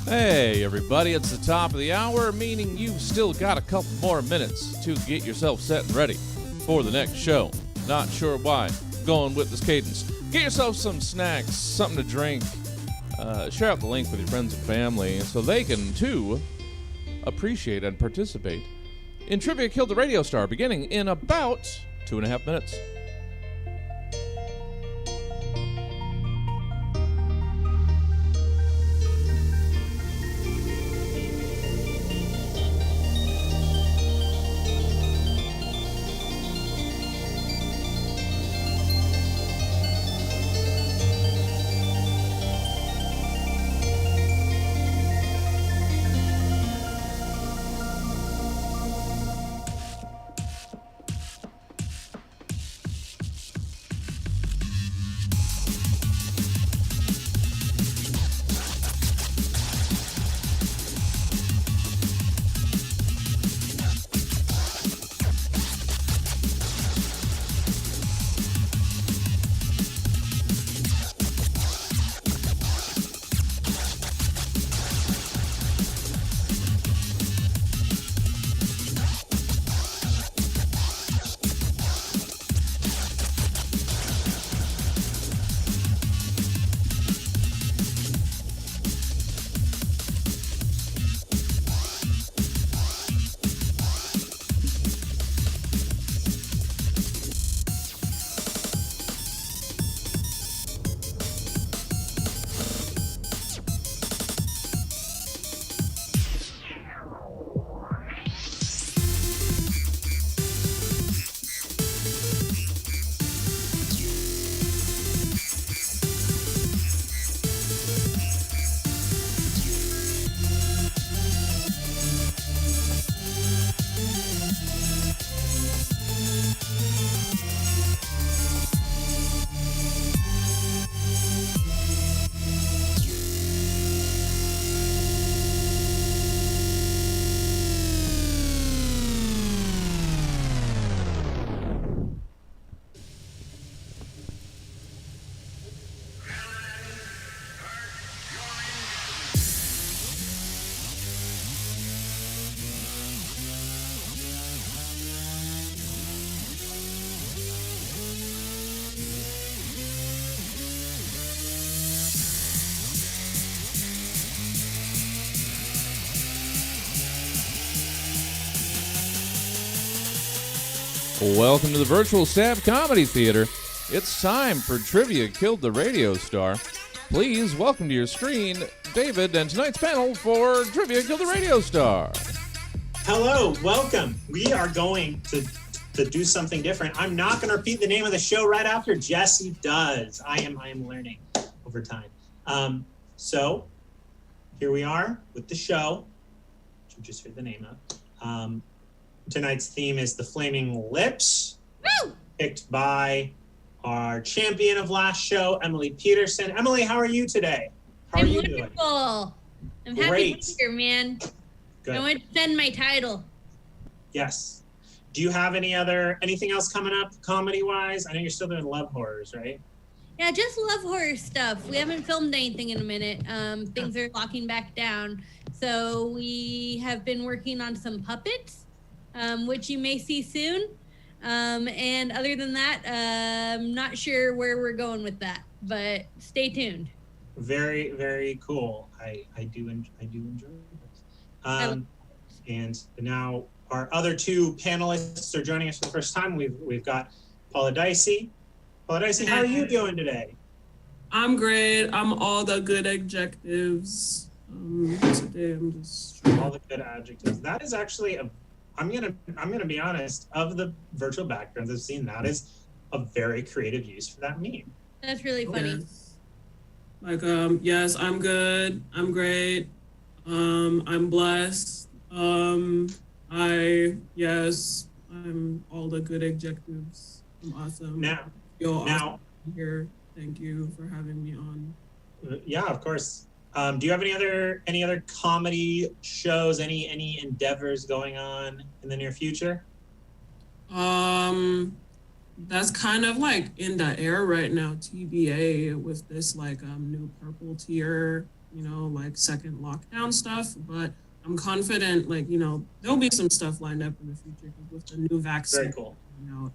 Hey, everybody, it's the top of the hour, meaning you've still got a couple more minutes to get yourself set and ready for the next show. Not sure why. Going with this cadence. Get yourself some snacks, something to drink. Share out the link with your friends and family so they can, too, appreciate and participate in Trivia Killed the Radio Star, beginning in about 2.5 minutes. Welcome to the Virtual Staff Comedy Theater. It's time for Trivia Killed the Radio Star. Please welcome to your screen David and tonight's panel for Trivia Killed the Radio Star. Hello, welcome. We are going to do something different. I'm not going to repeat the name of the show right after Jesse does. I am learning over time. So here we are with the show, which you just heard the name of. Tonight's theme is the Flaming Lips, picked by our champion of last show, Emily Peterson. Emily, how are you today? How are you wonderful. doing? I'm happy to be here, man. Good. I want to send my title. Yes. Do you have anything else coming up comedy-wise? I know you're still doing love horrors, right? Yeah, just love horror stuff. We haven't filmed anything in a minute. Things are locking back down. So we have been working on some puppets, which you may see soon. And other than that, I'm not sure where we're going with that, but stay tuned. Very, very cool. I do enjoy this. And now our other two panelists are joining us for the first time. We've got Paula Dicey. Paula Dicey, how are you doing today? I'm great. I'm all the good adjectives. Today I'm just all the good adjectives. That is actually I'm gonna be honest, of the virtual backgrounds I've seen, that is a very creative use for that meme. That's really funny. Yes, I'm good. I'm great. I'm blessed. I'm all the good adjectives. I'm awesome. Now awesome here. Thank you for having me on. Yeah, of course. Do you have any other comedy shows, any endeavors going on in the near future? That's kind of like in the air right now, TBA, with this new purple tier, like second lockdown stuff, but I'm confident, like, there'll be some stuff lined up in the future with the new vaccine. Very cool. Yep.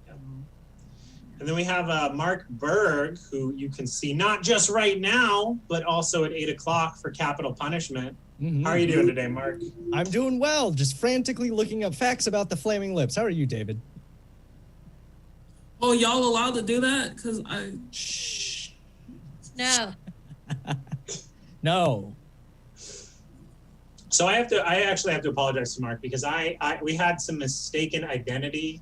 And then we have Mark Berg, who you can see not just right now, but also at 8 o'clock for Capital Punishment. Mm-hmm. How are you doing today, Mark? I'm doing well, just frantically looking up facts about the Flaming Lips. How are you, David? Oh, y'all allowed to do that? Because Shh. No. No. So I actually have to apologize to Mark because we had some mistaken identity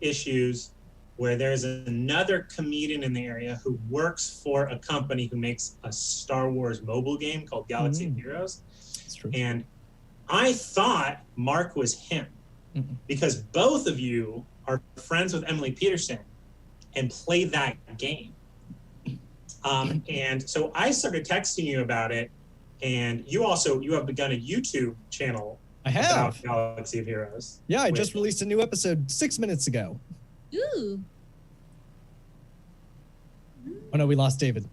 issues where there's another comedian in the area who works for a company who makes a Star Wars mobile game called Galaxy of Heroes. That's true. And I thought Mark was him because both of you are friends with Emily Peterson and play that game. And so I started texting you about it, and you have begun a YouTube channel I have. about Galaxy of Heroes. Yeah, I just released a new episode 6 minutes ago. Ooh. Oh no, we lost David.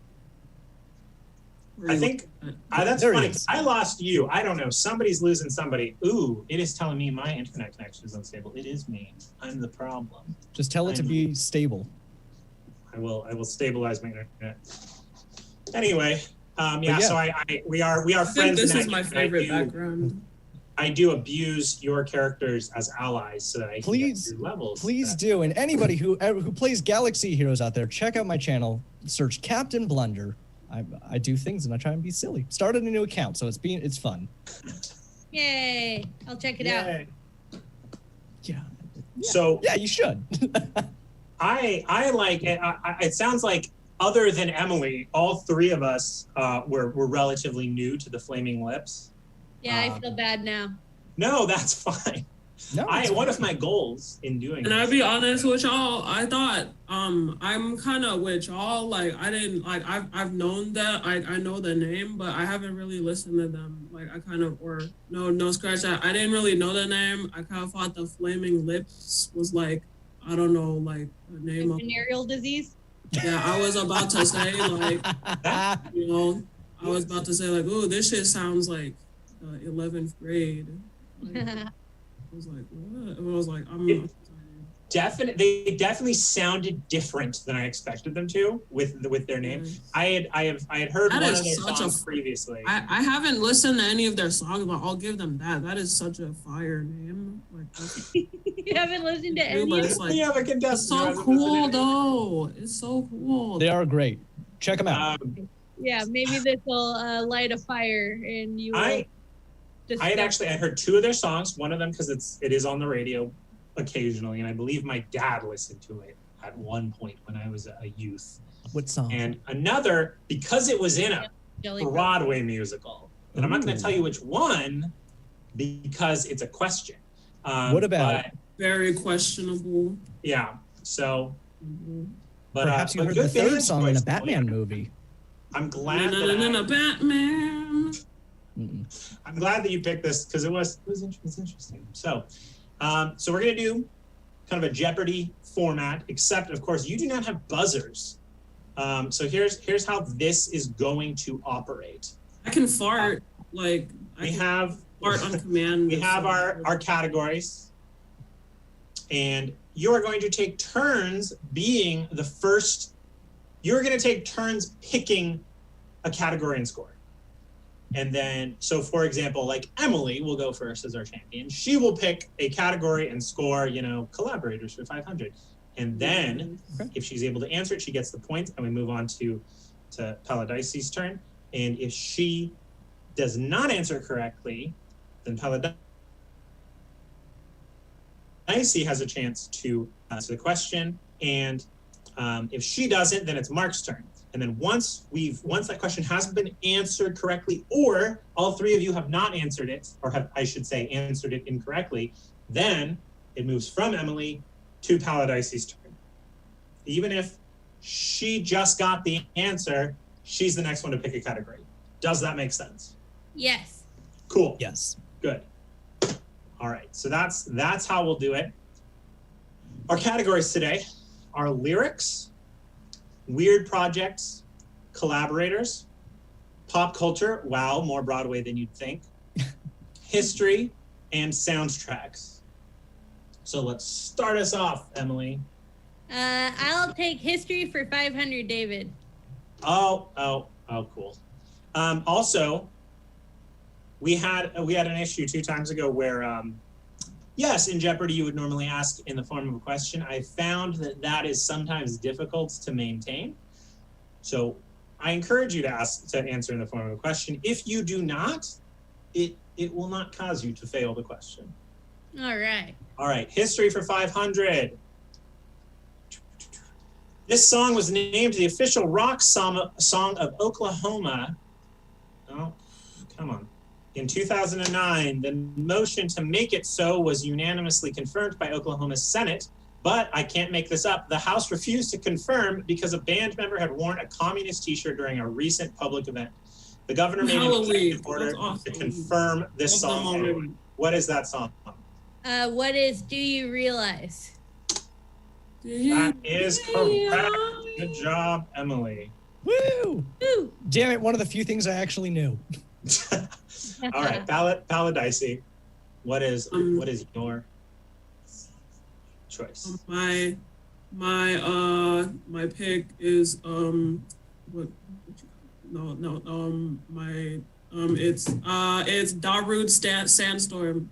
I think that's There he funny. is. I lost you. I don't know. Somebody's losing somebody. Ooh, it is telling me my internet connection is unstable. It is me. I'm the problem. Just tell it to be stable. I will stabilize my internet. Anyway, yeah. yeah. So we are I think friends. this in is that my game, and favorite background. I do abuse your characters as allies so that I can get through levels. Please do. And anybody who plays Galaxy Heroes out there, check out my channel. Search Captain Blunder. I do things and I try and be silly. Started a new account, so it's fun. Yay. I'll check it out. Yay. Yeah. So Yeah, you should. I like it. It sounds like other than Emily, all three of us were relatively new to the Flaming Lips. Yeah, I feel bad now. No, that's fine. No, One of my goals in doing And this, I'll be honest with y'all, I thought I'm kind of with y'all. Like I didn't like I've known that I know the name, but I haven't really listened to them. Like I kind of no scratch that. I didn't really know the name. I kind of thought the Flaming Lips was like I don't know like the name of Venereal disease? yeah. I was about to say like I was about to say like oh this shit sounds like 11th grade. Like, I was like, what? I was like, I'm they definitely sounded different than I expected them to with their name. I had heard That one is of their such songs previously. I haven't listened to any of their songs, but I'll give them that. That is such a fire name. Like, You haven't listened to but any of it's like, yeah, but it's so cool though. It's so cool. They are great. Check them out. Yeah, maybe this will light a fire and you will I had heard two of their songs. One of them because it is on the radio occasionally, and I believe my dad listened to it at one point when I was a youth. What song? And another because it was in a Broadway musical, and I'm not going to tell you which one because it's a question. What about it? Very questionable. Yeah. So, but Perhaps you but heard good the third band song in a choice. Batman movie. I'm glad Batman. I'm glad that you picked this because it was interesting. So, so we're gonna do kind of a Jeopardy format, except of course you do not have buzzers. So here's how this is going to operate. I can fart like We have fart on command. we have our categories, and you are going to take turns being the first. You're going to take turns picking a category and score. And then, so for example, like Emily will go first as our champion. She will pick a category and score, collaborators for 500. And then if she's able to answer it, she gets the points, and we move on to Paladici's turn. And if she does not answer correctly, then Paladici has a chance to answer the question. And if she doesn't, then it's Mark's turn. And then once that question hasn't been answered correctly, or all three of you have not answered it, or answered it incorrectly, then it moves from Emily to Paladici's turn. Even if she just got the answer, she's the next one to pick a category. Does that make sense? Yes. Cool. Yes. Good. All right. So that's how we'll do it. Our categories today are lyrics, weird projects, collaborators, Pop culture, wow, more Broadway than you'd think. History and soundtracks. So let's start us off, Emily. I'll take history for 500, David. Oh, cool. Also, we had an issue 2 times ago where, yes, in Jeopardy you would normally ask in the form of a question. I found that is sometimes difficult to maintain. So I encourage you to answer in the form of a question. If you do not, it will not cause you to fail the question. All right. All right, history for 500. This song was named the official rock song of Oklahoma. Oh, come on. In 2009, the motion to make it so was unanimously confirmed by Oklahoma's Senate, but I can't make this up. The House refused to confirm because a band member had worn a communist t-shirt during a recent public event. The governor made an executive order to confirm this song. What is that song? What is Do You Realize? That is correct. Good job, Emily. Woo! Woo! Damn it, one of the few things I actually knew. All right, Paladicey. What is your choice? My pick is it's Darude Sandstorm.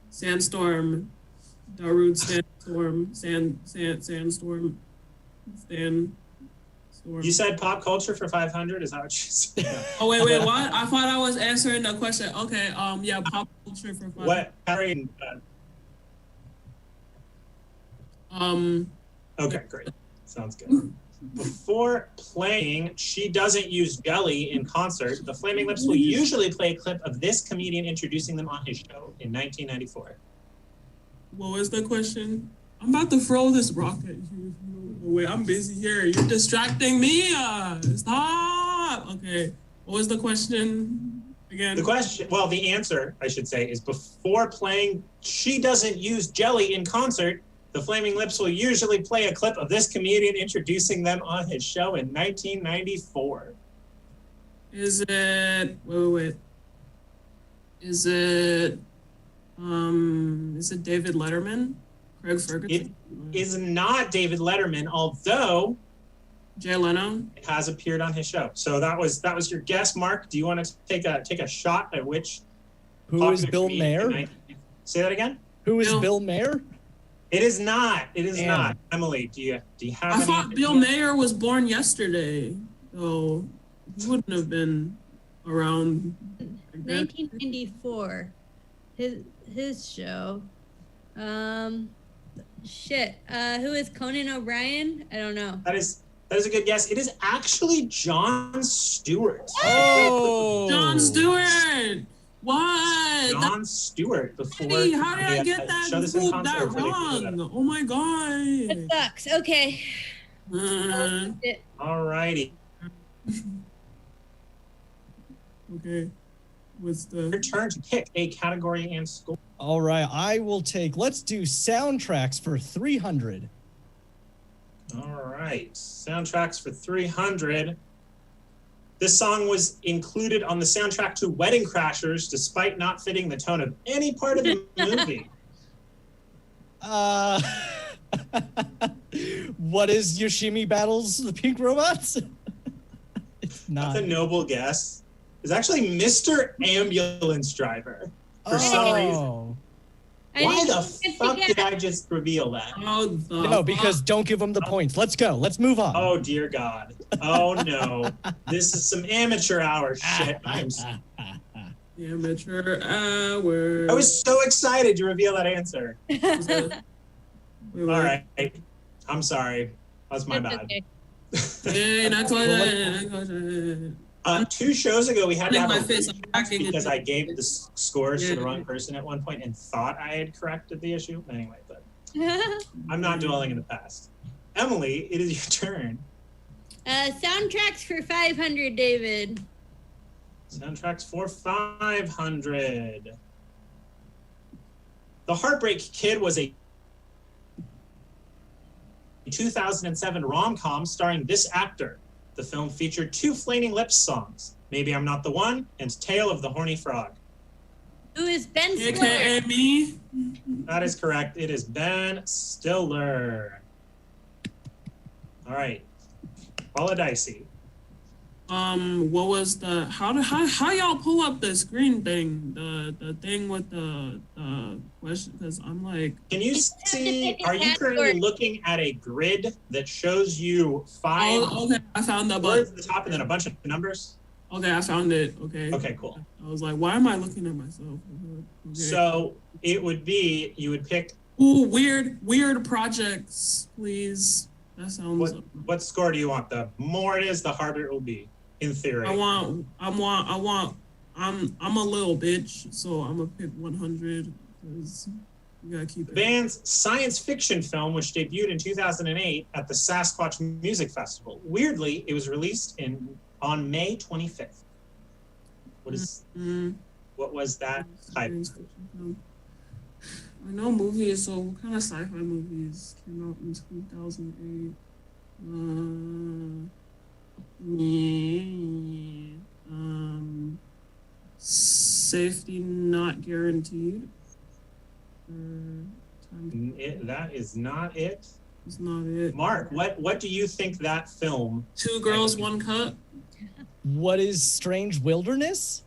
Sandstorm. Darude Sandstorm. Sandstorm. You said pop culture for 500? Is that what you said? Oh wait, what? I thought I was answering the question. Okay, yeah, pop culture for 500. What? Harry? Okay, great. Sounds good. Before playing She Doesn't Use Jelly in concert, the Flaming Lips will usually play a clip of this comedian introducing them on his show in 1994. What was the question? I'm about to throw this rock at you. Wait, I'm busy here. You're distracting me. Stop. Okay. What was the question again? The answer, I should say, is before playing She Doesn't Use Jelly in concert, the Flaming Lips will usually play a clip of this comedian introducing them on his show in 1994. Is it wait. Is it David Letterman? Craig Ferguson? It is not David Letterman, although Jay Leno. It has appeared on his show. So that was your guess, Mark. Do you want to take a shot at which? Who is Bill Maher? Say that again. Who is Bill Maher? It is not. It is not. Emily, do you have? I thought Bill Maher was born yesterday, so he wouldn't have been around. 1994. His show. Who is Conan O'Brien? I don't know. That is a good guess. It is actually Jon Stewart. Oh, Jon Stewart. What? Jon Stewart. Before how did I get that wrong? Oh my god. That sucks. Okay. All righty. Okay. What's the Your turn to pick a category and score. all right. Let's do soundtracks for 300. All right. Soundtracks for 300. This song was included on the soundtrack to Wedding Crashers, despite not fitting the tone of any part of the movie. What is Yoshimi Battles the Pink Robots? It's not. That's a noble guess. It's actually Mr. Ambulance Driver for some reason. Why the fuck did I just reveal that? No, because don't give them the points. Let's go. Let's move on. Oh, dear God. Oh, no. This is some amateur hour shit. amateur hour? I was so excited to reveal that answer. All right. I'm sorry. That's my bad. Okay. Hey, not toilet. 2 shows ago, we had to have my a face, because I gave the scores to the wrong person at one point and thought I had corrected the issue. Anyway, but I'm not dwelling in the past. Emily, it is your turn. Soundtracks for 500, David. Soundtracks for 500. The Heartbreak Kid was a 2007 rom-com starring this actor. The film featured 2 Flaming Lips songs, Maybe I'm Not the One and Tale of the Horny Frog. Who is Ben Stiller? AKA me. That is correct. It is Ben Stiller. All right. Paula Dicey. What was the how y'all pull up the screen thing? The thing with the question, because I'm like, Can you see, are you currently looking at a grid that shows you 5 okay, I found the words button. at the top and then a bunch of numbers? Okay, I found it. Okay. Okay, cool. I was like, why am I looking at myself? Okay. So it would be, you would pick, Ooh, weird projects, please. That sounds. what score do you want? The more it is, the harder it will be, in theory. I'm a little bitch, so I'm gonna pick 100 because you gotta keep The it. band's science fiction film, which debuted in 2008 at the Sasquatch Music Festival. Weirdly, it was released on May 25th. What was that type? I know movies, so what kind of sci-fi movies came out in 2008? Safety Not Guaranteed. That is not it. It's not it. Mark, what do you think that film? 2 Girls, 1 Cup. What is Strange Wilderness?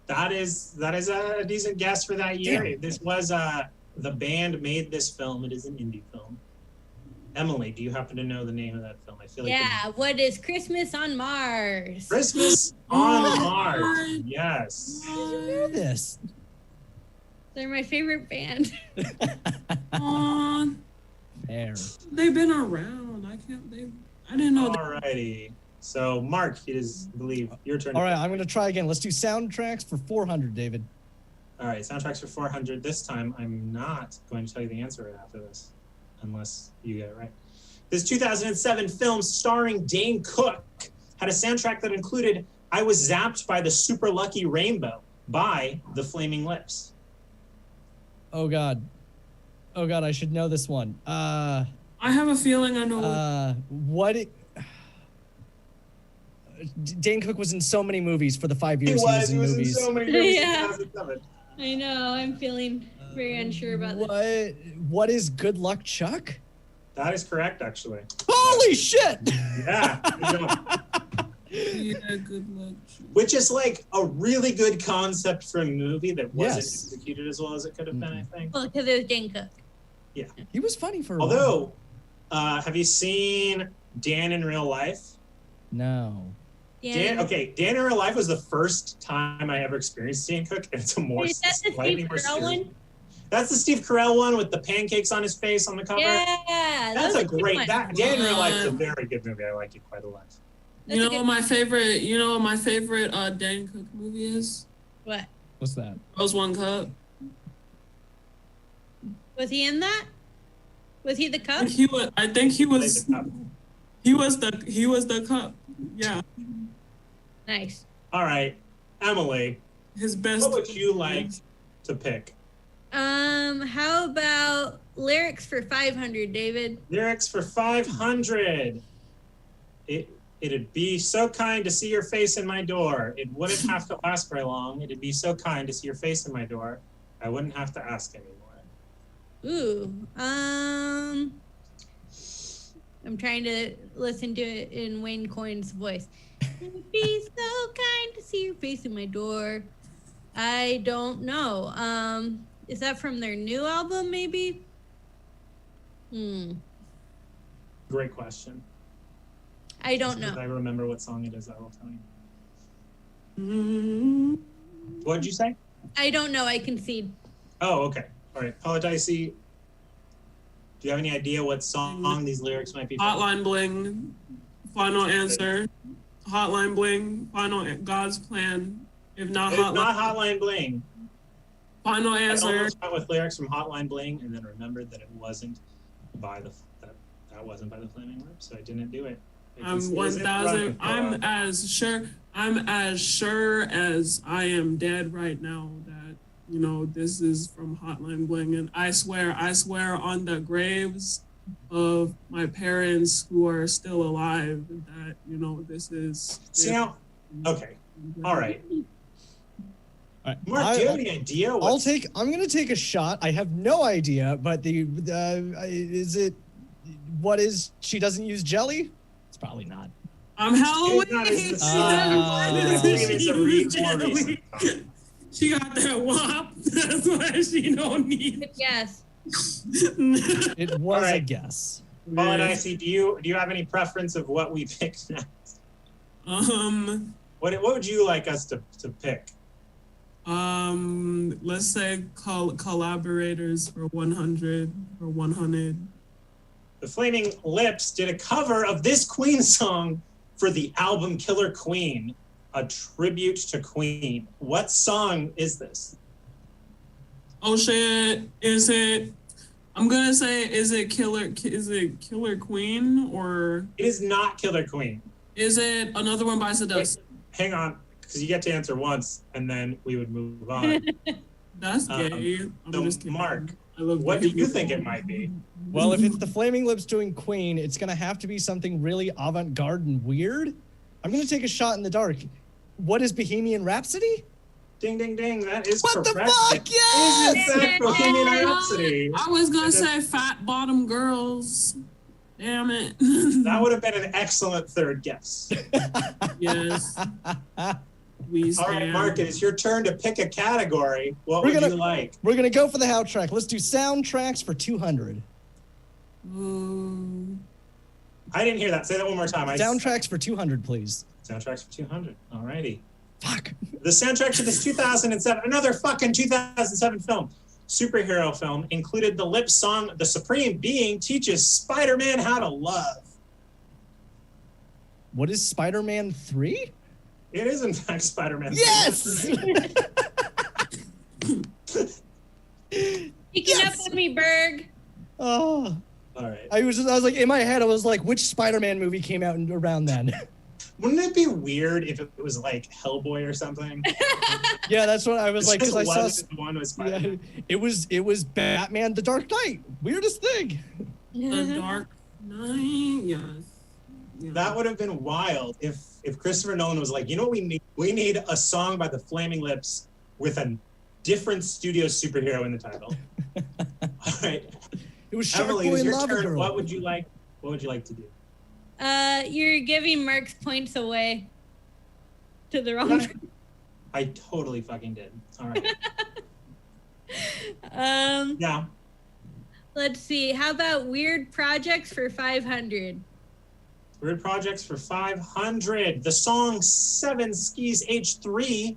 That is a decent guess for that year. Damn. This was the band made this film. It is an indie film. Emily, do you happen to know the name of that film? I feel like Yeah, what is Christmas on Mars? Christmas on Oh, Mars. God. Yes. How did you know this? They're my favorite band. Aw, Fair. they've been around. I didn't know that. Alrighty. So Mark, it is, I believe, your turn. All right, I'm gonna try again. Let's do soundtracks for 400, David. All right, soundtracks for 400. This time, I'm not going to tell you the answer right after this, unless you get it right. This 2007 film starring Dane Cook had a soundtrack that included I Was Zapped by the Super Lucky Rainbow by the Flaming Lips. Oh God, I should know this one. I have a feeling I know. Dane Cook was in so many movies for the 5 He years was in in movies. so many movies Yeah. in 2007. I know. I'm feeling very unsure about this. What is Good Luck Chuck? That is correct, actually. Holy shit! Yeah. Good job. Yeah, good luck. Which is like a really good concept for a movie that wasn't Yes. executed as well as it could have been, I think. Well, because it was Dane Cook. He was funny for a while. Although, have you seen Dan in Real Life? No. Yeah. Dan in Real Life was the first time I ever experienced Dan Cook, and it's a more Is that the slightly Steve more Carell serious. one? That's the Steve Carell one with the pancakes on his face on the cover. Yeah. That's a great. one. Dan in Real Life is a very good movie. I liked it quite a lot. That's You a know good what my favorite? You know what my favorite Dane Cook movie is? What? What's that? Girls, 1 Cup. Was he in that? Was he the cup? I think he was. Played the cup. He was the cup. Yeah, Nice. All right, Emily, his best. what would you like to pick? How about lyrics for 500, David? Lyrics for 500. It'd be so kind to see your face in my door. It wouldn't have to last very long. It'd be so kind to see your face in my door. I wouldn't have to ask anymore. Ooh. I'm trying to listen to it in Wayne Coyne's voice. It'd be so kind to see your face in my door. I don't know. Is that from their new album, maybe? Great question. I don't If I know. remember what song it is, I will tell you. Mm-hmm. What did you say? I don't know. I concede. Oh, okay. All right. Paula Dicey, do you have any idea what song these lyrics might be from? Hotline Bling. Final answer. Hotline Bling. God's plan. If not It's Hotline. not Hotline Bling. Final I answer. almost went with lyrics from Hotline Bling and then remembered that it wasn't by the Flaming Lips, so I didn't do it. I'm It is 1,000. Paula. I'm as sure as I am dead right now that this is from Hotline Bling, and I swear on the graves of my parents who are still alive. That this is. See now, okay, all right. All right. Mark, do you have any idea? I'm gonna take a shot. I have no idea, but what is she doesn't use jelly? It's probably not. I'm Halloween. It's a re-release. She got that WAP. That's why she don't need. Yes. It was a right. guess. Paul and Icy, do you have any preference of what we pick next? What would you like us to pick? Let's say collaborators for 100 or 100. The Flaming Lips did a cover of this Queen song for the album Killer Queen, a tribute to Queen. What song is this? Oh shit! Is it? I'm gonna say, is it Killer Queen, or It is not Killer Queen. is it another one by Seduce? Hang on, because you get to answer once, and then we would move on. That's gay. I'm So, just kidding. Mark, I love what do gay you people. think it might be? Well, if it's the Flaming Lips doing Queen, it's gonna have to be something really avant-garde and weird. I'm gonna take a shot in the dark. What is Bohemian Rhapsody? Ding, ding, ding. That is What the correct. fuck? It Yes! is in fact Bohemian Rhapsody. I was gonna say Fat Bottom Girls. Damn it. That would have been an excellent third guess. Yes. We All right, stand. Mark, it is your turn to pick a category. What We're would gonna- you like? We're gonna go for the how track. Let's do soundtracks for 200. Ooh. I didn't hear that. Say that one more time. Soundtracks for 200, please. Soundtracks for 200. All righty. Fuck. The soundtrack to this 2007, another fucking 2007 film, superhero film, included the lip song The Supreme Being Teaches Spider-Man How to Love. What is Spider-Man 3? It is, in fact, Spider-Man. Yes! Picking up on me, Berg. Oh, All right. I was like, in my head, I was like, which Spider-Man movie came out around then? Wouldn't it be weird if it was like Hellboy or something? Yeah, that's what I was like, because I saw. The one with Spider-Man. Yeah, it was Batman: The Dark Knight. Weirdest thing. The Dark Knight. Yes. Yeah. That would have been wild if Christopher Nolan was like, you know what we need? We need a song by the Flaming Lips with a different studio superhero in the title. All right. It was Shark Emily, Boy it's and your Lava turn. Girl. What would you like to do? You're giving Mark's points away to the wrong. I totally fucking did. All right. Yeah. Let's see. How about weird projects for 500? Weird projects for 500. The song Seven Skis H3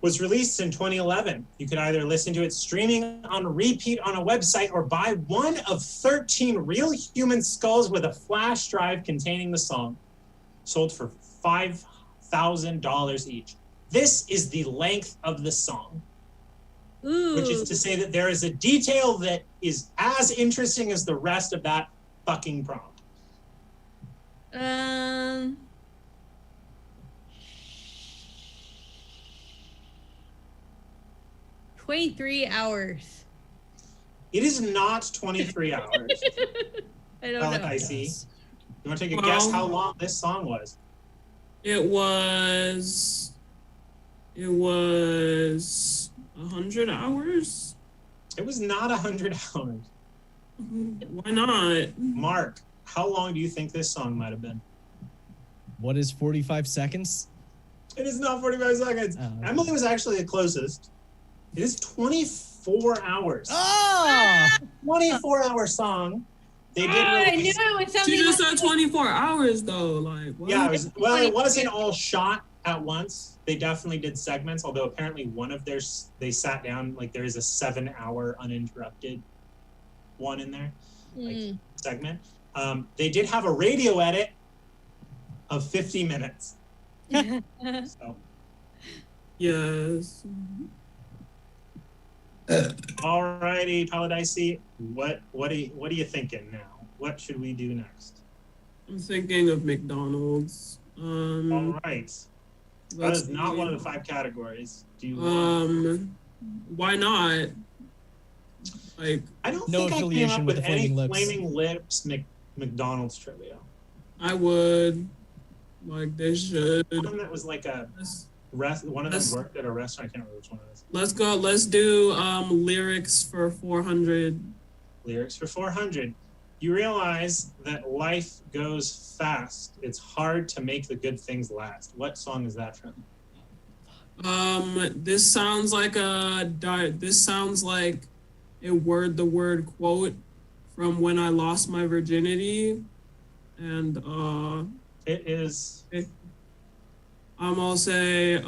was released in 2011. You could either listen to it streaming on repeat on a website or buy one of 13 real human skulls with a flash drive containing the song. Sold for $5,000 each. This is the length of the song, Ooh. which is to say that there is a detail that is as interesting as the rest of that fucking prompt. 23 hours. It is not 23 hours. I don't Well, know. I see. You want to take a Well- guess how long this song was? It was 100 hours. It was not 100 hours. Why not? Mark, how long do you think this song might have been? What is 45 seconds? It is not 45 seconds. Oh, okay. Emily was actually the closest. It is 24 hours. Ah! 24-hour song. They did I knew release. it was She something. just said 24 hours though. Like, what? Yeah, it wasn't all shot at once. They definitely did segments, although apparently one of theirs, they sat down, like there is a 7-hour uninterrupted one in there, segment. They did have a radio edit of 50 minutes. So, Yes. alrighty, Paladicey, what are you thinking now? What should we do next? I'm thinking of McDonald's. All right. That let's is not see. one of the 5 categories. Do you Why not? Like, I don't No think I came affiliation up with with the any Flaming Lips. Flaming Lips McDonald's trivia. I would. Like, they should. One that was like a one of them Let's- worked at a restaurant. I can't remember which one it is. Let's go. Let's do lyrics for 400. Lyrics for 400. You realize that life goes fast. It's hard to make the good things last. What song is that from? This sounds like a word quote from When I Lost My Virginity, and It is I'm gonna say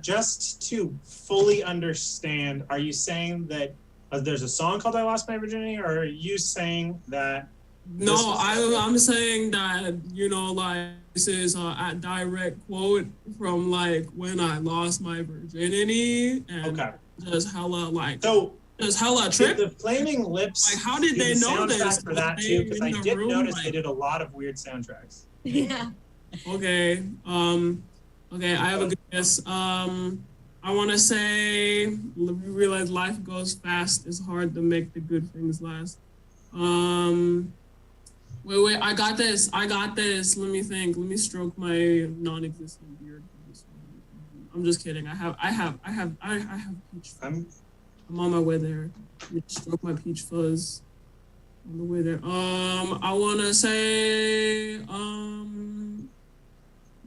just to fully understand. Are you saying that there's a song called "I Lost My Virginity," or are you saying that? no. this is- I'm saying that, you know, like, this is a direct quote from like When I Lost My Virginity, and Okay. just hella So trip. the Flaming Lips. Like, how did do they the know soundtrack this? for that Were too? they Because in I the did room, notice like- they did a lot of weird soundtracks. Yeah. Okay. Okay. I have a good guess. I want to say, we realize life goes fast. It's hard to make the good things last. Wait. I got this. Let me think. Let me stroke my non-existent beard for this one. I'm just kidding. I have peach fuzz. I'm on my way there. Let me stroke my peach fuzz. On the way there. I want to say,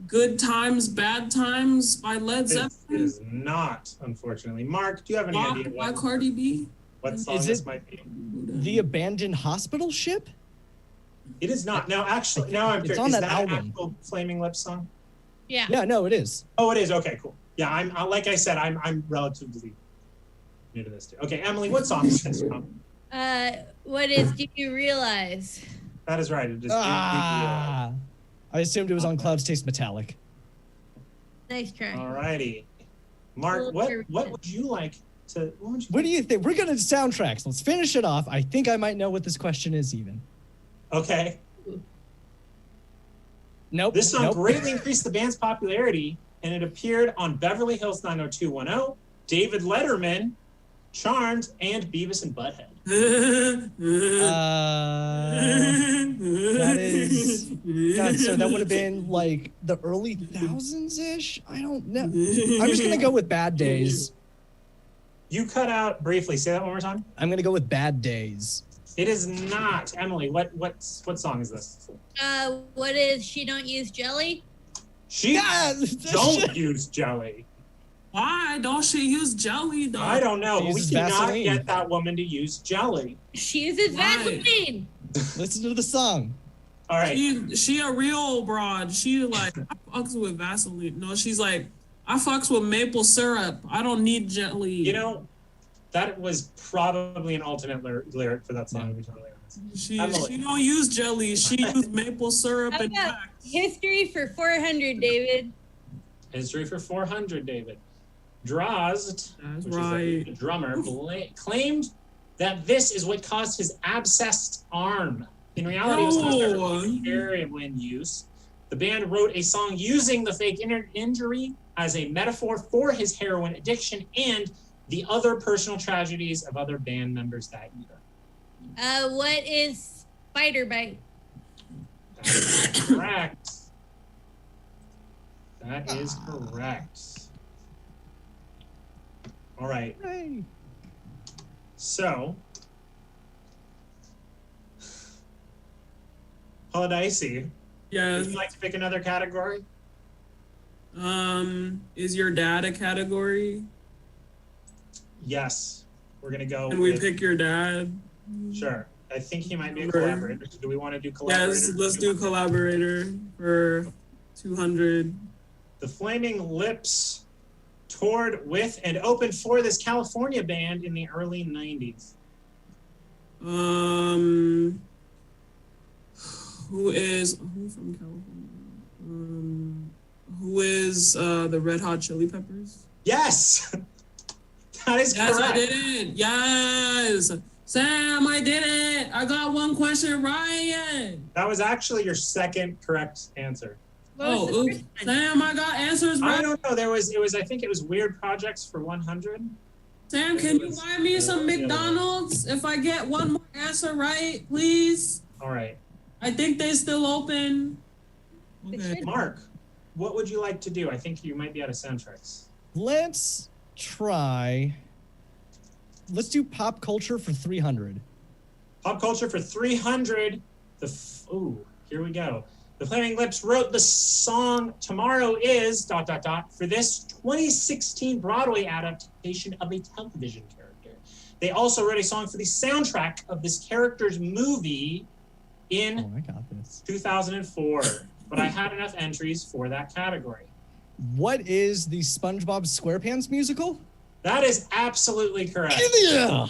Good Times, Bad Times by Led It Zeppelin. is not, unfortunately. Mark, do you have any idea By what Cardi B. song Is this it- might be? The abandoned hospital ship? It is not. No, actually, now I'm It's curious. on Is that that album. an actual Flaming Lips song? Yeah. Yeah, no, it is. Oh, it is. Okay, cool. Yeah, like I said, I'm relatively new to this too. Okay, Emily, what song is this from? What is Do You Realize? That is right. It is. I assumed it was on Clouds Taste Metallic. Nice try. Alrighty. Mark, what would you like to? What do you think? We're gonna do soundtracks. Let's finish it off. I think I might know what this question is even. Okay. Nope. This song nope. greatly increased the band's popularity, and it appeared on Beverly Hills 90210, David Letterman, Charmed, and Beavis and Butthead. That is. God, so that would have been like the early thousands ish. I don't know. I'm just gonna go with Bad Days. You cut out briefly. Say that one more time. I'm gonna go with Bad Days. It is not. Emily, what song is this? What is She Don't Use Jelly? She Yeah, don't use jelly. Why don't she use jelly though? I don't know. She But we uses cannot Vaseline. get that woman to use jelly. She uses Why? Vaseline. Listen to the song. All right. She a real broad. She like, I fucks with Vaseline. No, she's like, I fucks with maple syrup. I don't need jelly. You know, that was probably an alternate lyric for that song, to be totally honest. she Emily. don't use jelly. She used maple syrup How and about wax. History for 400, David? History for 400, David. Drozd, That's which right. is the drummer, claimed that this is what caused his abscessed arm. In reality, it was caused by heroin use. The band wrote a song using the fake injury as a metaphor for his heroin addiction and the other personal tragedies of other band members that year. What is Spider Bite? That is correct. That is correct. All right. Hey. So, Holodicey, Yeah. would you like to pick another category? Is your dad a category? Yes. We're going to go Can we with, pick your dad? sure. I think he might be a Sure. collaborator. Do we want to do collaborator? Yes, let's do collaborator for 200. The Flaming Lips toured with and opened for this California band in the early 90s. Who's from California? Who is the Red Hot Chili Peppers? Yes! That is Yes, correct. I did it. Yes, Sam, I did it. I got one question right. That was actually your second correct answer. What was the Oh, oops. first one? Sam, I got answers I right. don't know. It was I think it was Weird Projects for 100. Sam, can you buy me some McDonald's if I get one more answer right, please? All right. I think they're still open. They Okay. should. Mark, what would you like to do? I think you might be out of soundtracks. Let's try. Let's do pop culture for 300. Pop culture for 300. Ooh, here we go. The Flaming Lips wrote the song "Tomorrow Is..." for this 2016 Broadway adaptation of a television character. They also wrote a song for the soundtrack of this character's movie in Oh, I got this. 2004. But I had enough entries for that category. What is the SpongeBob SquarePants musical? That is absolutely correct. Yeah.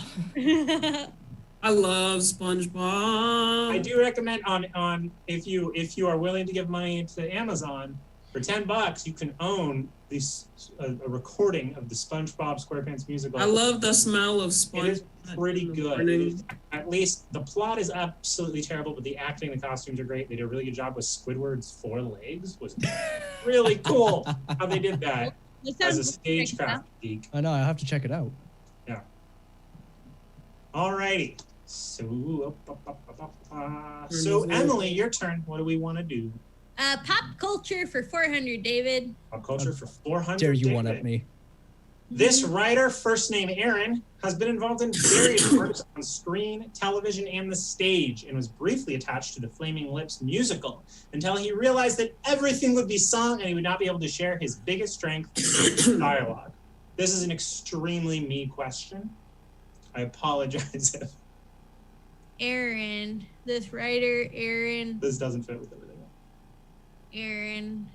I love SpongeBob. I do recommend on if you are willing to give money to Amazon for $10, you can own a recording of the SpongeBob SquarePants musical. I love the smell of It sponge. is pretty good. It is, at least the plot is absolutely terrible, but the acting, the costumes are great. They did a really good job with Squidward's 4 legs. Was really cool how they did that That as a sounds stagecraft geek. I know. I have to check it out. Alrighty. So Emily, your turn. What do we want to do? Pop culture for 400, David. Pop culture for 400. Dare you David. one up me? This writer, first name Aaron, has been involved in various works on screen, television, and the stage, and was briefly attached to the Flaming Lips musical until he realized that everything would be sung and he would not be able to share his biggest strength, dialogue. This is an extremely me question. I apologize if Aaron. This writer, Aaron. this doesn't fit with everything. Aaron.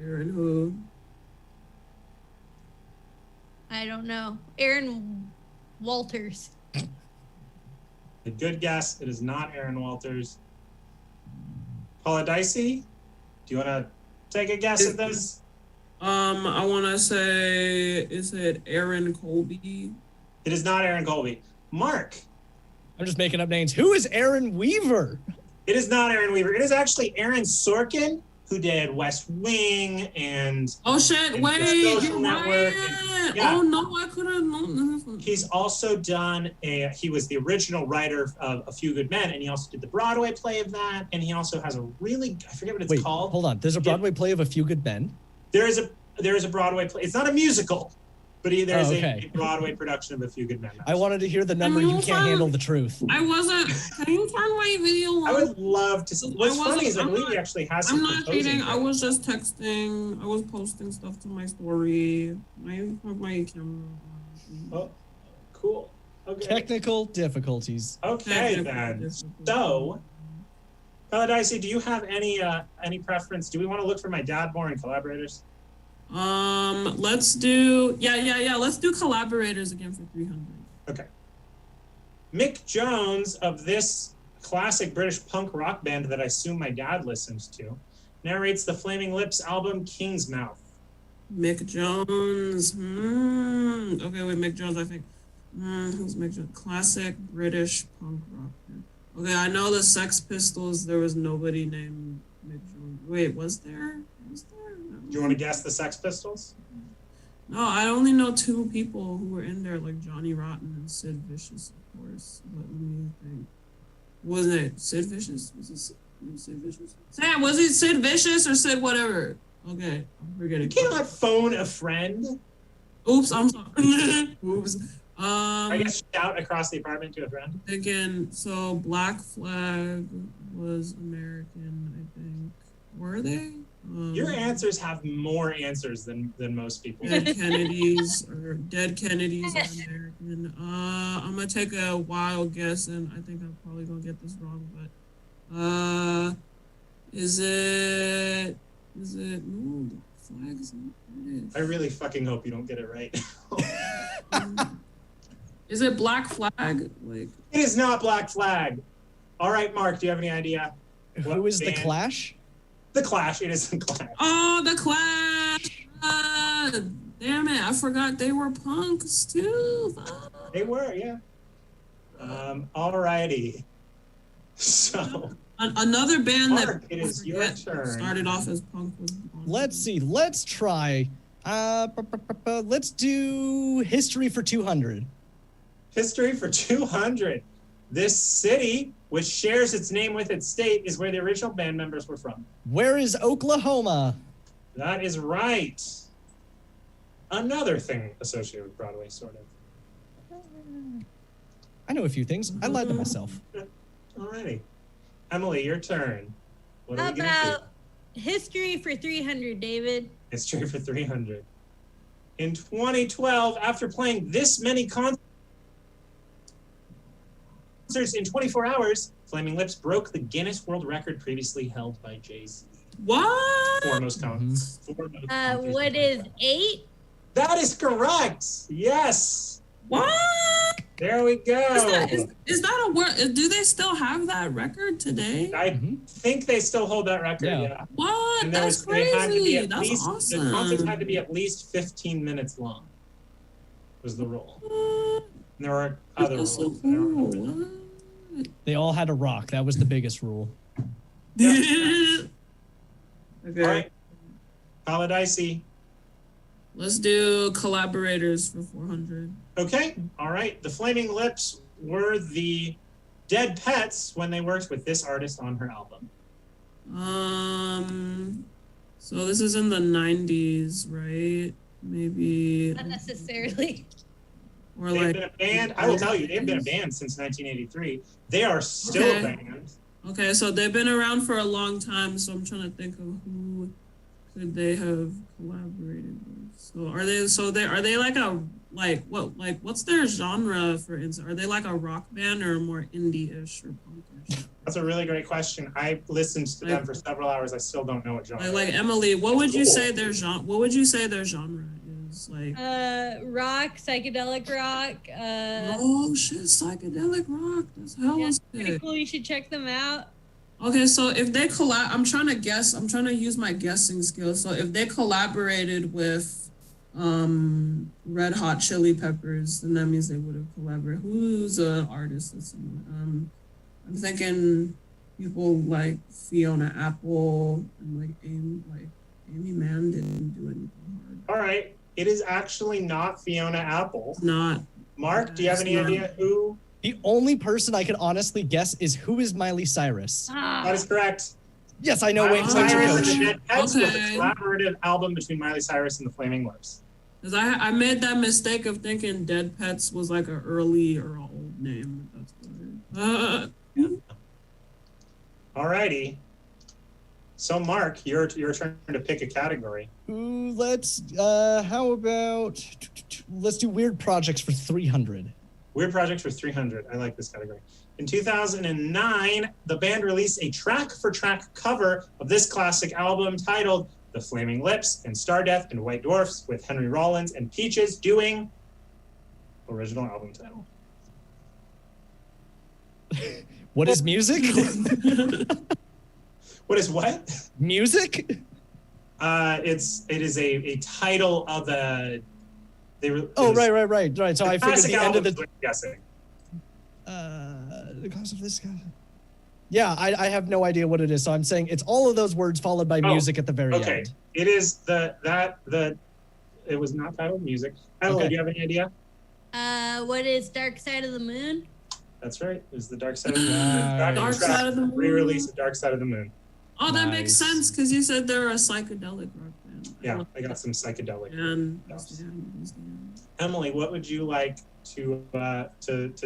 Aaron who? I don't know. Aaron Walters. A good guess. It is not Aaron Walters. Paula Dicey, do you want to take a guess at this? I want to say, is it Aaron Colby? It is not Aaron Colby. Mark, I'm just making up names. Who is Aaron Weaver? it is not Aaron Weaver. It is actually Aaron Sorkin, who did West Wing and Oh shit! And Wait, the Social you're Network right. and- yeah. Oh no, I could have known this. he's also done he was the original writer of A Few Good Men, and he also did the Broadway play of that, and he also has a really, I forget what it's Wait, called. hold on. There's a Broadway play of A Few Good Men. There is a Broadway play. It's not a musical, but there's okay. a Broadway production of A Few Good Men. I wanted to hear the number. You can't handle the truth. I wasn't. Can you turn my video on? I would love to see. What's funny is I believe he actually has some I'm not composing cheating. I credits. was just texting. I was posting stuff to my story. I have my camera on. Oh, cool. Okay. Technical difficulties. Okay Technical then. difficulties. So, Dicey, do you have any preference? Do we want to look for my dad more in collaborators? Let's do. Yeah. Let's do collaborators again for 300. Okay. Mick Jones of this classic British punk rock band that I assume my dad listens to narrates the Flaming Lips album King's Mouth. Mick Jones. Okay, wait, Mick Jones, I think. Who's Mick Jones? Classic British punk rock band. Okay, I know the Sex Pistols, there was nobody named Mick Jones. Wait, was there? Do you want to guess the Sex Pistols? No, I only know 2 people who were in there, like Johnny Rotten and Sid Vicious, of course. But let me think. Wasn't it Sid Vicious? Was it Sid Vicious? Sam, was it Sid Vicious or Sid whatever? Okay, I'm forgetting. You cannot phone a friend. Oops, I'm sorry. Oops. I guess shout across the apartment to a friend. Again, so Black Flag was American, I think. Were they? Your answers have more answers than most people. Dead Kennedys are American. I'm gonna take a wild guess, and I think I'm probably gonna get this wrong, but is it no, Flag's not British. I really fucking hope you don't get it right. Is it Black Flag? Like, It is not Black Flag. All right, Mark, do you have any idea? Who What is the band? Clash? The Clash. It is The Clash. oh, the Clash! Damn it, I forgot they were punks too. Fuck. They were, yeah. Alrighty. So, Another band Mark, that it is your turn. started off as punk was Let's see. Let's try. Let's do history for 200. History for 200. This city, which shares its name with its state, is where the original band members were from. Where is Oklahoma? That is right. Another thing associated with Broadway, sort of. I know a few things. I lied to myself. Alrighty. Emily, your turn. What are How we going to do? about history for 300, David? History for 300. In 2012, after playing this many concerts in 24 hours, Flaming Lips broke the Guinness World Record previously held by Jay-Z. What? Foremost count. What is 8? That is correct. Yes. What? There we go. Is that a word? Do they still have that record today? I think they still hold that record. Yeah. Yeah. What? And That's they had to be crazy. at That's least, awesome. The concert had to be at least 15 minutes long. Was the rule. What? And there were other That's rules. so I don't remember. cool. They all had a rock. That was the biggest rule. Okay. All right. Call it icy. Let's do collaborators for 400. Okay. All right. The Flaming Lips were the Dead Pets when they worked with this artist on her album. So this is in the 90s, right? Maybe. Not necessarily. Or They've like. been a band. I will tell you, they've been a band since 1983. They are still a band. Okay, so they've been around for a long time, so I'm trying to think of who could they have collaborated with. So are they like a what's their genre for instance? Are they like a rock band or more indie-ish or punkish? That's a really great question. I listened to them for several hours. I still don't know what genre. Like Emily, what would you say their genre? What would you say their genre is? Like Rock, psychedelic rock. oh shit, psychedelic rock. That's hella Pretty sick. cool. You should check them out. Okay, so if they I'm trying to guess. I'm trying to use my guessing skills. So if they collaborated with Red Hot Chili Peppers, then that means they would have collaborated. Who's an artist that's I'm thinking people like Fiona Apple and like Amy Mann didn't do anything hard. All right. It is actually not Fiona Apple. Not. Mark, do you have any It's not. idea who? The only person I could honestly guess is who is Miley Cyrus. That is corrct. Yes, I know. Miley Wait, Cyrus and coach. the Dead Pets was a Okay. collaborative album between Miley Cyrus and the Flaming Lips. Because I made that mistake of thinking Dead Pets was like an early or an old name. That's what All righty. So, Mark, your turn to pick a category. Ooh, how about, let's do weird projects for 300. Weird projects for 300. I like this category. In 2009, the band released a track-for-track cover of this classic album titled The Flaming Lips and Stardeath and White Dwarfs with Henry Rollins and Peaches doing original album title. What is music? What is what? Music? It is a title of a. Right. So I figured classic the end of album is the what I'm guessing. the cause of this guy. Yeah, I have no idea what it is. So I'm saying it's all of those words followed by music at the very Okay, end. it is it was not titled music. Emily, Okay. do you have any idea? What is Dark Side of the Moon? That's right. It was the Dark Side of the Moon. Nice. Dark Side of the Moon. Re-release of Dark Side of the Moon. Oh, that makes Nice. sense because you said they're a psychedelic rock band. Yeah, I got some psychedelic. And Yes. Emily, what would you like to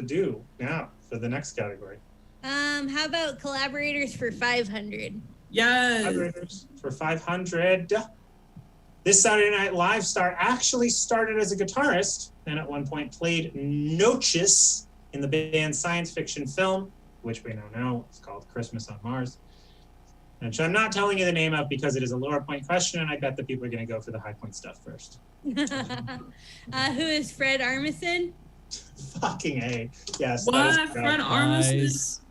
do now for the next category? How about collaborators for 500? yes. Collaborators for 500. This Saturday Night Live star actually started as a guitarist and at one point played Noches in the band's science fiction film, which we now know is called Christmas on Mars. Which I'm not telling you the name of because it is a lower point question, and I bet that people are going to go for the high point stuff first. Who is Fred Armisen? Fucking A. Yes. What? that is Fred correct. Armisen? Nice.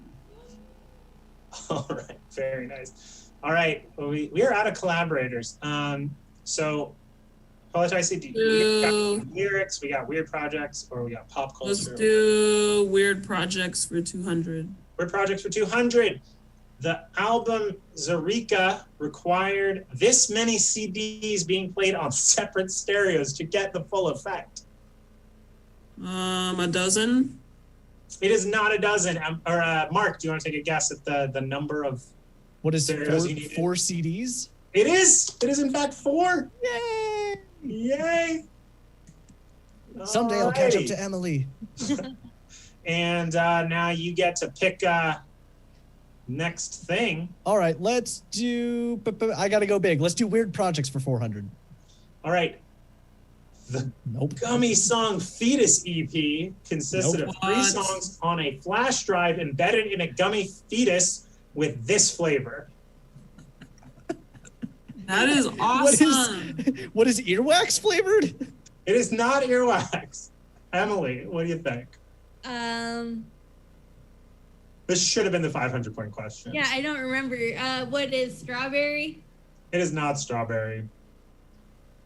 All right. Very nice. All right. Well, we are out of collaborators. So, College ICD. We got lyrics, we got weird projects, or we got pop culture. Let's do weird projects for 200. Weird projects for 200. The album Zerika required this many CDs being played on separate stereos to get the full effect. A dozen. It is not a dozen. Mark, do you want to take a guess at the number of What is stereos you needed? 4 CDs? It is. It is in fact 4. Yay! Yay! Someday I'll catch up Alrighty. to Emily. And now you get to pick next thing. All right, let's do. I gotta go big. Let's do weird projects for 400. All right. The Nope. Gummy Song Fetus EP consisted Nope. of 3 What? songs on a flash drive embedded in a gummy fetus with this flavor. That is What awesome. is what is earwax flavored? It is not earwax. Emily, what do you think? This should have been the 500-point question. Yeah, I don't remember. What is strawberry? It is not strawberry.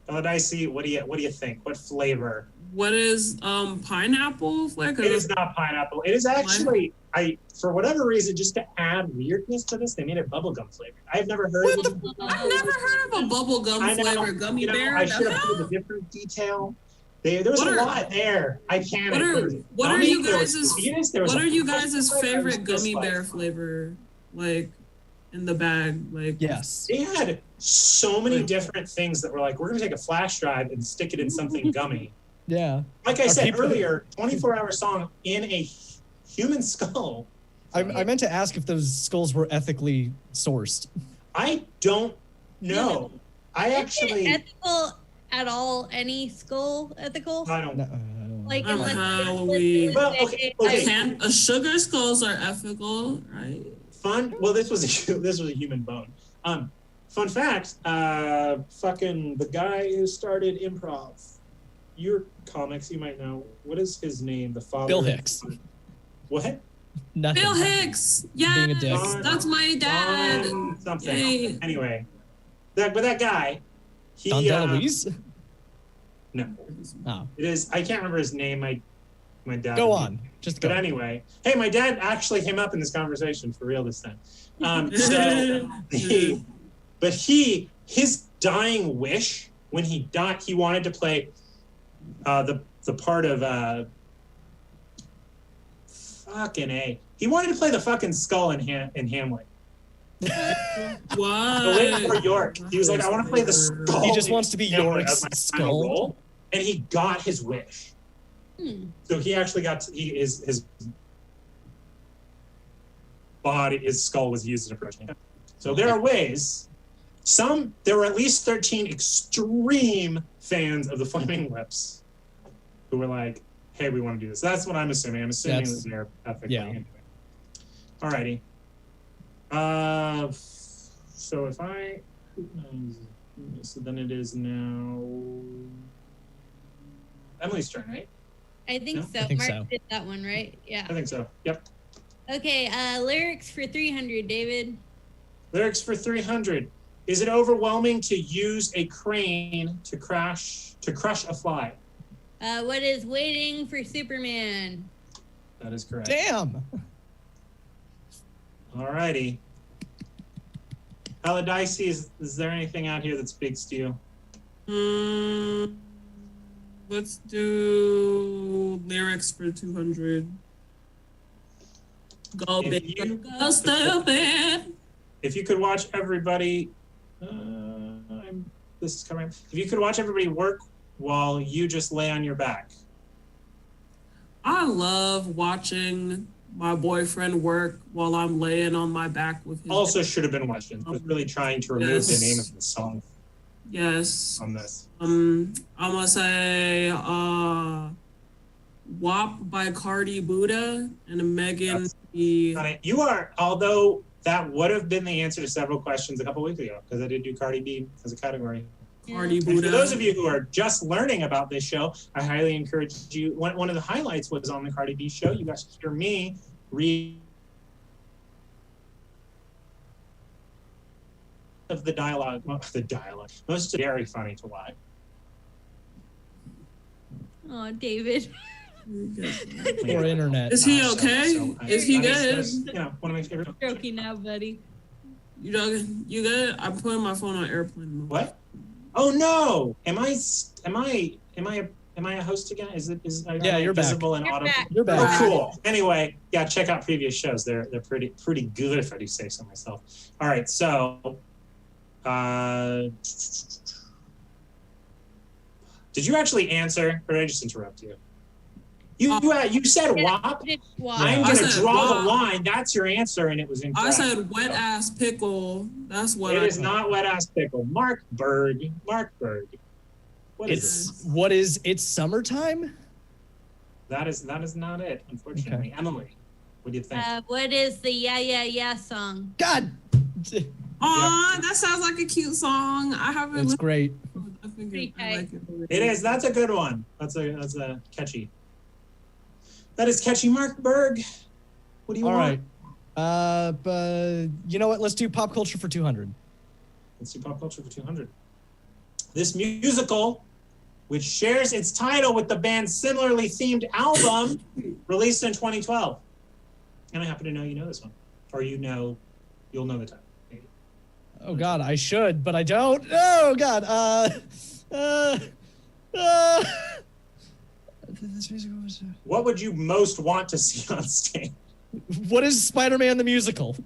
Dicey, what do you think? What flavor? What is pineapple flavor? It is not pineapple. It is actually, for whatever reason, just to add weirdness to this, they made it bubblegum flavored. I've never heard of it. I've never heard of a bubblegum I know, flavor gummy bear. I The should have hell? put a different detail. There was a lot there. I panicked. What are you guys' favorite favorite gummy bear flavor? Like in the bag? Like Yes. They had so many different things that were like, we're gonna take a flash drive and stick it in something gummy. Yeah. Like I Are said people- earlier, 24-hour song in a human skull. I meant to ask if those skulls were ethically sourced. I don't know. I Is it actually, ethical at all? Any skull ethical? I don't. No, Like I'm unless Halloween. Well, okay. Sugar skulls are ethical, right? Fun. Well, this was a human bone. Fun fact. Fucking the guy who started improv. Your comics, you might know. What is his name? The father. Bill Hicks. What? Nothing. Bill Hicks. Being a Yes, dick. that's my dad. Something. Yay. Anyway, that guy. He. Don DeLuise? No, Oh. it is. I can't remember his name. My dad. Go on. Just go. But anyway, hey, my dad actually came up in this conversation for real this time. His dying wish when he died, he wanted to play the part of fucking A. He wanted to play the fucking skull in Hamlet. What? The late for York. He was like, I want to play the skull. He just wants to be in Hamlet York's as my final skull. role. And he got his wish. So he actually got his body, his skull was used as a protein. So there are ways. There were at least 13 extreme fans of the Flaming Lips who were like, hey, we want to do this. That's what I'm assuming. I'm assuming that they're ethically. Yeah. Anyway. Alrighty. So if so then it is now Emily's turn, right? I think No? so. I think Mark so. did that one, right? Yeah. I think so. Yep. Okay, lyrics for 300, David. Lyrics for 300. Is it overwhelming to use a crane to crush a fly? What is waiting for Superman? That is correct. Damn. Alrighty. Dicey, is there anything out here that speaks to you? Let's do lyrics for 200. Go If big, you- go stupid. If you could watch everybody, this is coming. If you could watch everybody work while you just lay on your back. I love watching my boyfriend work while I'm laying on my back with his. Also should have been questions. I was really trying to remove the name of the song Yes. on this. I'm gonna say WAP by Cardi Buddha and Megan the You are, although that would have been the answer to several questions a couple weeks ago, because I did do Cardi B as a category. Cardi And Buddha. for those of you who are just learning about this show, I highly encourage you. One of the highlights was on the Cardi B show. You got to hear me read of the dialogue. Well, the dialogue. Most very funny to watch. Oh, David. Poor internet. Is he okay? Is he good? You know, want to make sure. Joking now, buddy. You good? I'm putting my phone on airplane mode. What? Oh no! Am I a host again? Yeah, you're back. visible and You're audible? back. You're Oh, back. cool. Anyway, yeah, check out previous shows. They're pretty good, if I do say so myself. All right, so did you actually answer, or did I just interrupt you? You said WAP. It's I'm WAP. gonna said draw WAP. the line. That's your answer, and it was incorrect. I said wet ass pickle. That's what It I is thought. not wet ass pickle. Mark Berg. What is this? It's summertime? That is not it, unfortunately. Emily, what do you think? What is the Yeah Yeah Yeah song? God. Aw, that sounds like a cute song. I haven't It's listened great. to it. I think Pretty I like it. It is. That's a good one. That's a catchy. That is catchy. Mark Berg. What do you All want? right. But you know what? Let's do pop culture for 200. Let's do pop culture for 200. This musical, which shares its title with the band's similarly themed album, released in 2012. And I happen to know you know this one, or you'll know the title. Maybe. Oh God, I should, but I don't. Oh God. This musical was. What would you most want to see on stage? What is Spider-Man the musical?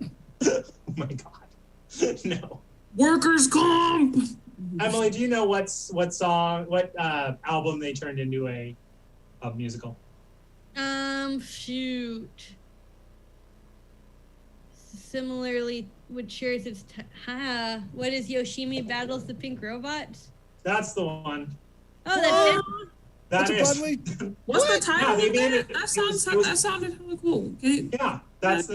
Oh my God. No. Workers' comp. Emily, do you know what album they turned into a musical? Shoot. Similarly, which shares its what is Yoshimi Battles the Pink Robots? That's the one. Oh, that's it. That That's a is. Broadway. What's the title? Yeah, they of made that? it- That it was- sounded hella cool. Okay. Yeah, that's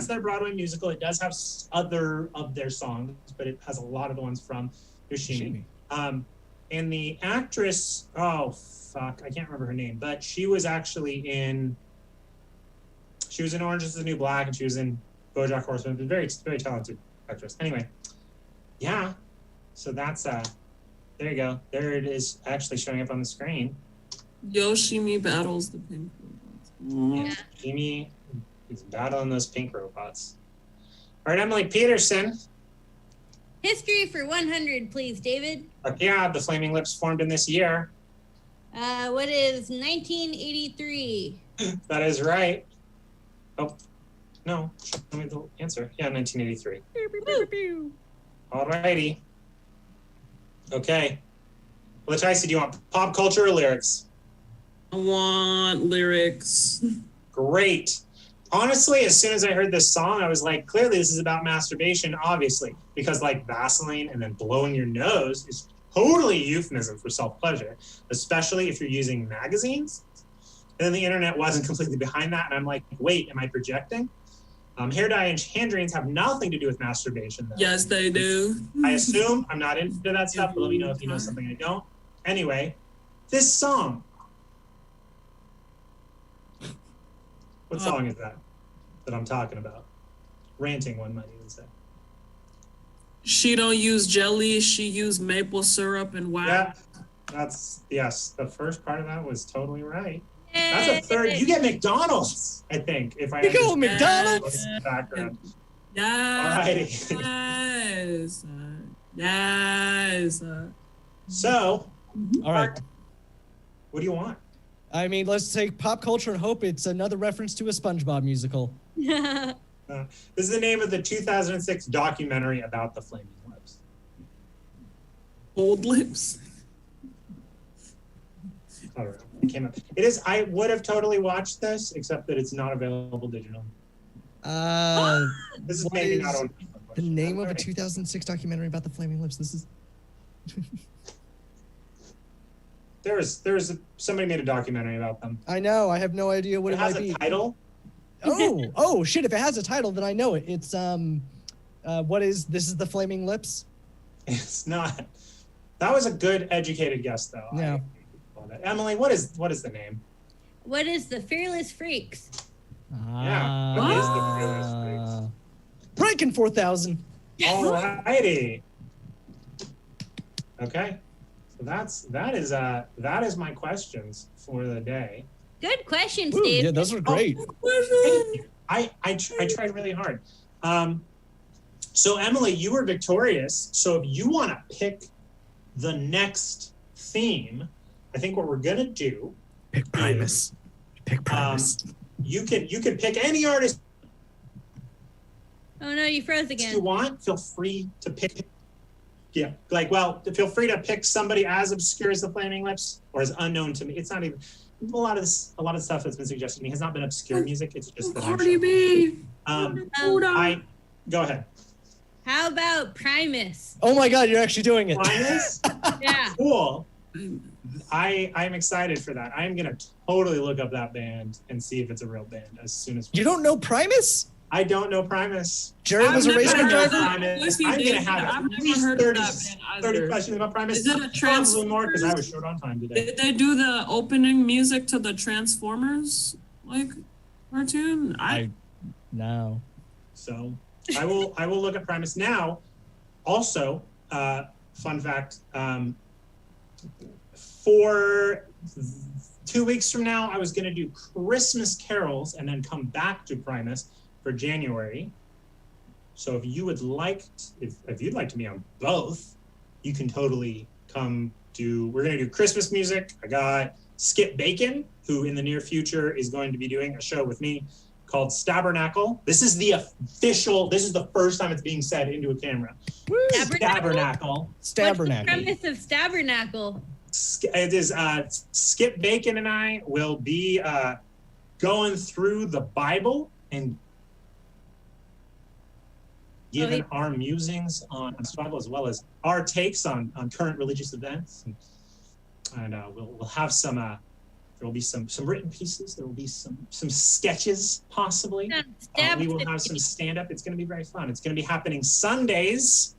their Broadway musical. It does have other of their songs, but it has a lot of the ones from Yoshimi. And the actress, oh fuck, I can't remember her name, but she was actually in Orange Is the New Black, and she was in BoJack Horseman. Very, very talented actress. Anyway, yeah. So that's there you go. There it is, actually showing up on the screen. Yoshimi battles the pink robots. Yeah. Jimmy is battling those pink robots. All right, Emily Peterson. History for 100, please, David. Yeah, the Flaming Lips formed in this year. What is 1983? That is right. Oh, no. Show me the answer. Yeah, 1983. All righty. Okay. Leticia, do you want pop culture or lyrics? I want lyrics. Great. Honestly, as soon as I heard this song, I was like, clearly this is about masturbation, obviously, because like Vaseline and then blowing your nose is totally a euphemism for self-pleasure, especially if you're using magazines. And then the internet wasn't completely behind that. And I'm like, wait, am I projecting? Hair dye and tangerines have nothing to do with masturbation, though. Yes, they do. I assume I'm not into that stuff, but let me know if you know something I don't. Anyway, this song. What song is that I'm talking about? Ranting one might even say. She don't use jelly. She used maple syrup and wax. Yeah, yes. The first part of that was totally right. That's a third. You get McDonald's, I think. If I You go understand McDonald's? the background. Yes. Alrighty. Yes. So, All right. what do you want? I mean, let's take pop culture and hope it's another reference to a SpongeBob musical. This is the name of the 2006 documentary about the Flaming Lips. Old lips. I don't know. It came up. It is. I would have totally watched this, except that it's not available digital. This is What maybe is not on the name of a Alright. 2006 documentary about the Flaming Lips. This is. There's somebody made a documentary about them. I know. I have no idea what It it has might a be. title. Oh shit! If it has a title, then I know it. It's what is this? Is the Flaming Lips? It's not. That was a good educated guess, though. Yeah. Emily, what is the name? What is the Fearless Freaks? Yeah. What is the Fearless Breaking 4000. Alrighty. Okay. So that is my questions for the day. Good question, Ooh, Steve. yeah, those were great. I tried really hard. So Emily, you were victorious. So if you want to pick the next theme, I think what we're gonna do. Pick Primus. Pick Primus. You can pick any artist Oh no, you froze you again. want. Feel free to pick. Yeah, feel free to pick somebody as obscure as the Flaming Lips or as unknown to me. It's not even a lot of stuff that's been suggested to me has not been obscure music. It's just that I'm Cardi sure. B. Go ahead. How about Primus? Oh my God, you're actually doing it. Primus? Yeah. Cool. I'm excited for that. I'm gonna totally look up that band and see if it's a real band as soon as You don't know Primus? I don't know Primus. Jared was a I've race never car heard driver. of Primus. Yes, I'm you gonna did. have I've at never least heard of 30, that band 30 either. questions about Primus. Is it a Probably more because I Transformers? was short on time today. Did they do the opening music to the Transformers cartoon? No. So I will look at Primus now. Also, fun fact, for 2 weeks from now, I was going to do Christmas carols and then come back to Primus for January. So if you would like, if you'd like to be on both, you can totally come do. We're going to do Christmas music. I got Skip Bacon, who in the near future is going to be doing a show with me called Stabernacle. This is the first time it's being said into a camera. Stabernacle. What's the Stabernacle. premise of Stabernacle? It is Skip Bacon and I will be going through the Bible and giving our musings on the Bible as well as our takes on current religious events. And we'll have some there will be some written pieces. There will be some sketches possibly. We will have some stand-up. It's going to be very fun. It's going to be happening Sundays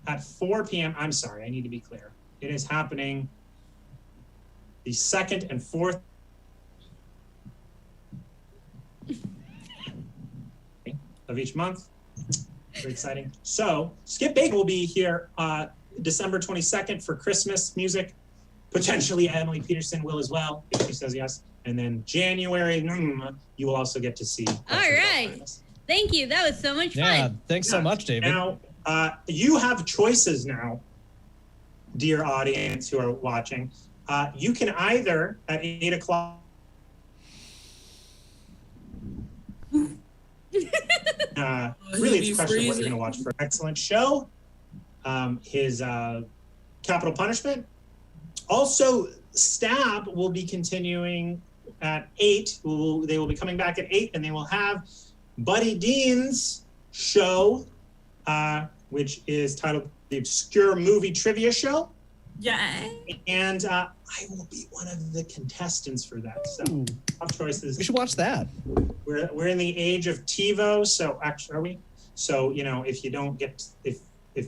at 4 p.m. I'm sorry, I need to be clear. It is happening the 2nd and 4th of each month. Very exciting. So Skip Bacon will be here December 22nd for Christmas music. Potentially Emily Peterson will as well, if she says yes. And then January, you will also get to see. All right. Thank you. That was so much Yeah, fun. thanks so much, David. Now, you have choices now, dear audience who are watching. You can either at 8 o'clock. Really, it's a question of what you're going to watch for an excellent show. His Capital Punishment. Also, Stab will be continuing at 8. They will be coming back at 8, and they will have Buddy Dean's show, which is titled The Obscure Movie Trivia Show. Yeah. And I will be one of the contestants for that. So, Ooh, tough choices. we should watch that. We're in the age of TiVo, so actually, are we? So, if you don't get if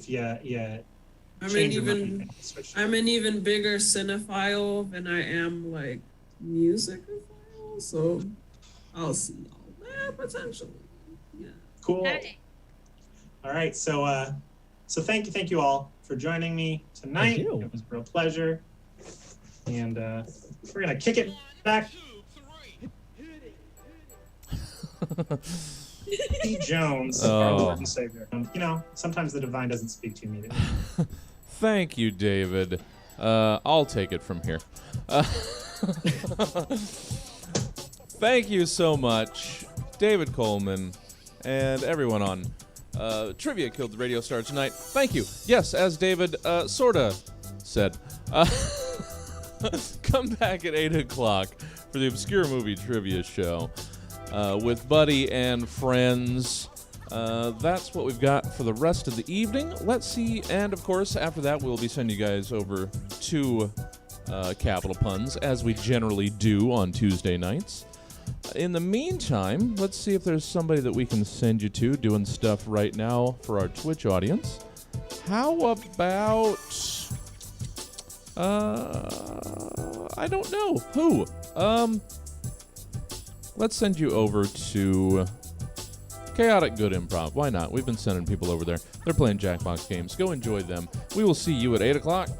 you change your mind, you can switch. I'm an even bigger cinephile than I am musicophile, so I'll see all that potentially. Yeah. Cool. Okay. All right, so thank you all for joining me tonight. Thank you. It was a real pleasure, and we're gonna kick it back. P. Jones, our Lord and Savior. Sometimes the divine doesn't speak to me. Thank you, David. I'll take it from here. Thank you so much, David Coleman, and everyone on Trivia Killed the Radio Star tonight. Thank you. Yes, as David sorta said, come back at 8 o'clock for the Obscure Movie Trivia Show with Buddy and friends. That's what we've got for the rest of the evening. Let's see, and of course, after that, we'll be sending you guys over to Capital Puns, as we generally do on Tuesday nights. In the meantime, let's see if there's somebody that we can send you to doing stuff right now for our Twitch audience. How about... I don't know. Who? Let's send you over to... Chaotic Good Improv. Why not? We've been sending people over there. They're playing Jackbox games. Go enjoy them. We will see you at 8 o'clock.